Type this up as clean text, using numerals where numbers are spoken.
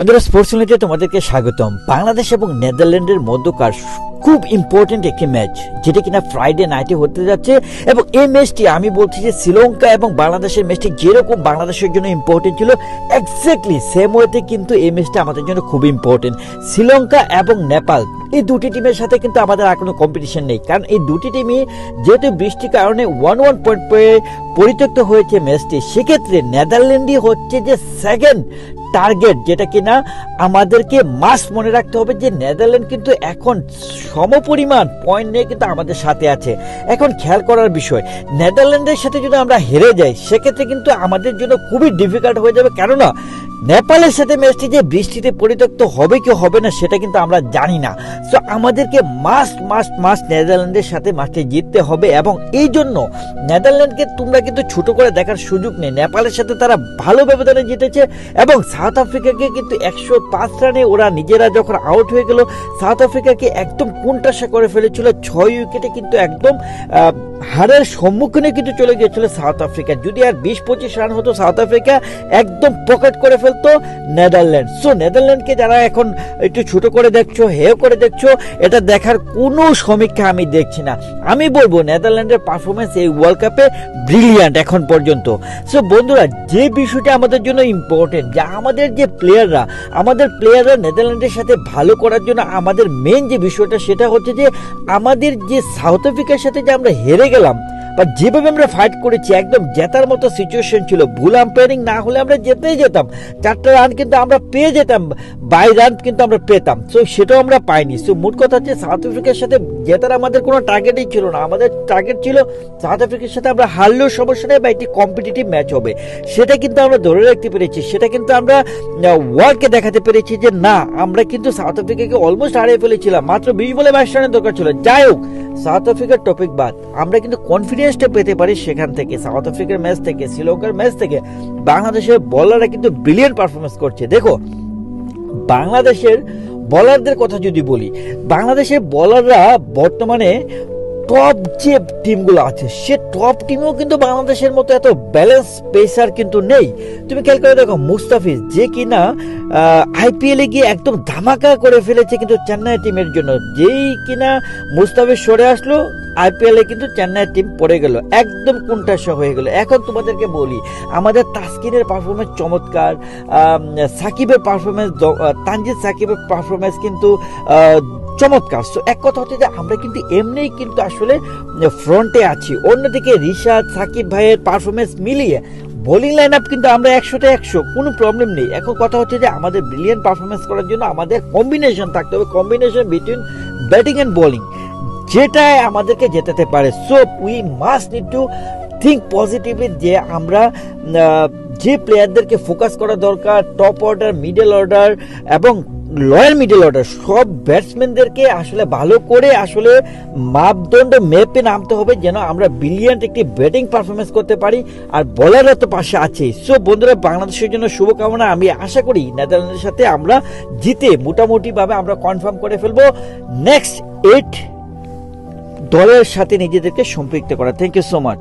বন্ধুরা, স্পোর্টস ইউনিটে তোমাদেরকে স্বাগতম। বাংলাদেশ এবং নেদারল্যান্ডের মধ্যকার খুব ইম্পর্টেন্ট একটি ম্যাচ, যেটা কিনা ফ্রাইডে নাইটে হতে যাচ্ছে। এবং এই ম্যাচটি আমি বলছি যে শ্রীলঙ্কা এবং বাংলাদেশের ম্যাচটি যেরকম বাংলাদেশের জন্য ইম্পর্টেন্ট ছিল, এক্স্যাক্টলি সেম ওয়েতে কিন্তু এই ম্যাচটা আমাদের জন্য খুব ইম্পর্টেন্ট। শ্রীলঙ্কা এবং নেপাল এই দুটি টিমের সাথে কিন্তু আমাদের আর কোনো কম্পিটিশন নেই, কারণ এই দুটি টিমই যেহেতু বৃষ্টির কারণে 1-1 পয়েন্ট পেয়ে পরিত্যক্ত হয়েছে ম্যাচটি। সেক্ষেত্রে নেদারল্যান্ডই হচ্ছে যে সেকেন্ড টার্গেট, যেটা কিনা আমাদেরকে মাস্ট মনে রাখতে হবে যে নেদারল্যান্ড কিন্তু এখন সমপরিমাণ পয়েন্ট নিয়ে কিন্তু আমাদের সাথে আছে। এখন খেয়াল করার বিষয়, নেদারল্যান্ডের সাথে যদি আমরা হেরে যাই সেক্ষেত্রে কিন্তু আমাদের জন্য খুবই ডিফিকাল্ট হয়ে যাবে, কেননা নেপালের সাথে ম্যাচটি যে বৃষ্টিতে পরিত্যক্ত হবে কি হবে না সেটা কিন্তু আমরা জানি না। সো আমাদেরকে মাস্ট নেদারল্যান্ডের সাথে ম্যাচটি জিততে হবে। এবং এই জন্য নেদারল্যান্ডকে তোমরা কিন্তু ছোট করে দেখার সুযোগ নেই। নেপালের সাথে তারা ভালো ব্যবধানে জিতেছে এবং সাউথ আফ্রিকাকে কিন্তু 105 রানে ওরা নিজেরা যখন আউট হয়ে গেল, সাউথ আফ্রিকাকে একদম কোণঠাসা করে ফেলেছিল। 6 উইকেটে কিন্তু একদম হারের সম্মুখীনে কিন্তু চলে গিয়েছিল সাউথ আফ্রিকা। যদি আর 20-25 রান হতো, সাউথ আফ্রিকা একদম পকেট করে ফেলতো নেদারল্যান্ড। সো নেদারল্যান্ডকে যারা এখন একটু ছোট করে দেখছো, হেয় করে দেখছো, এটা দেখার কোনো সমীক্ষা আমি দেখছি না। আমি বলবো নেদারল্যান্ডের পারফরমেন্স এই ওয়ার্ল্ড কাপে ব্রিলিয়ান্ট এখন পর্যন্ত। সো বন্ধুরা, যে বিষয়টা আমাদের জন্য ইম্পর্টেন্ট, যে আমাদের প্লেয়াররা নেদারল্যান্ডের সাথে ভালো করার জন্য আমাদের মেন যে বিষয়টা সেটা হচ্ছে যে আমাদের যে সাউথ আফ্রিকার সাথে যে আমরা হেরে গেলাম, বা যেভাবে আমরা ফাইট করেছি, একদম জেতার মতো সিচুয়েশন ছিল। ভুল আম্পায়ারিং না হলে আমরা যেতেই যেতাম, 4টা রান কিন্তু আমরা পেয়ে যেতাম, 22 রান কিন্তু আমরা পেতাম। সো সেটাও আমরা পাইনি। সো মোট কথা হচ্ছে সাউথ আফ্রিকার সাথে জেতার আমাদের কোনো টার্গেটই ছিল না। আমাদের টার্গেট ছিল সাউথ আফ্রিকার সাথে আমরা হারলেও সমস্যা নেই বা একটি কম্পিটিটিভ ম্যাচ হবে। সেটা কিন্তু আমরা ধরে রাখতে পেরেছি, সেটা কিন্তু আমরা ওয়ার্ল্ডকে দেখাতে পেরেছি যে না, আমরা কিন্তু সাউথ আফ্রিকাকে অলমোস্ট হারিয়ে ফেলেছিলাম। মাত্র 20 বলে 22 রানের দরকার ছিল। যাই হোক, সাউথ আফ্রিকার টপিক বাদ, আমরা কিন্তু কনফিডেন্সটা পেতে পারি সেখান থেকে। সাউথ আফ্রিকার ম্যাচ থেকে, শ্রীলঙ্কার ম্যাচ থেকে বাংলাদেশের বলাররা কিন্তু ব্রিলিয়ান্ট পারফরমেন্স করছে। দেখো, বাংলাদেশের বলারদের কথা যদি বলি, বাংলাদেশের বলাররা বর্তমানে টপ যে টিমগুলো আছে সে টপ টিমেও কিন্তু বাংলাদেশের মতো এত ব্যালেন্স পেসার কিন্তু নেই। তুমি খেয়াল করে দেখো, মুস্তাফিজ যে কিনা আইপিএলে গিয়ে একদম ধামাকা করে ফেলেছে কিন্তু চেন্নাই টিমের জন্য। যেই কিনা মুস্তাফিজ সরে আসলো, আইপিএলে কিন্তু চেন্নাই টিম পড়ে গেল, একদম কোণঠাসা হয়ে গেল। এখন তোমাদেরকে বলি, আমাদের তাসকিনের পারফরমেন্স চমৎকার, সাকিবের পারফরমেন্স, তানজিদ সাকিবের পারফরমেন্স কিন্তু চমৎকার। সো এক কথা হচ্ছে যে আমরা কিন্তু এমনিই কিন্তু আসলে ফ্রন্টে আছি। অন্যদিকে রিশাদ, সাকিব ভাইয়ের পারফরমেন্স মিলিয়ে বোলিং লাইন আপ কিন্তু আমরা 100তে 100, কোনো প্রবলেম নেই। এখন কথা হচ্ছে যে আমাদের ব্রিলিয়ান্ট পারফরমেন্স করার জন্য আমাদের কম্বিনেশন থাকতে হবে, combination between batting and bowling, যেটাই আমাদেরকে জেতাতে পারে। So we must need to think positively, যে আমরা যে প্লেয়ারদেরকে ফোকাস করা দরকার, টপ অর্ডার, মিডল অর্ডার এবং লয়ার মিডল অর্ডার, সব ব্যাটসম্যানদেরকে আসলে ভালো করে আসলে মাপদণ্ড মেপে নামতে হবে, যেন আমরা ব্রিলিয়ান্ট একটি ব্যাটিং পারফরমেন্স করতে পারি। আর বলাররা তো পাশে আছেই। সো বন্ধুরা, বাংলাদেশের জন্য শুভকামনা। আমি আশা করি নেদারল্যান্ডের সাথে আমরা জিতে মোটামুটি ভাবে আমরা কনফার্ম করে ফেলবো নেক্সট 8 দলের সাথে নিজেদেরকে সম্পৃক্ত করা। Thank you so much.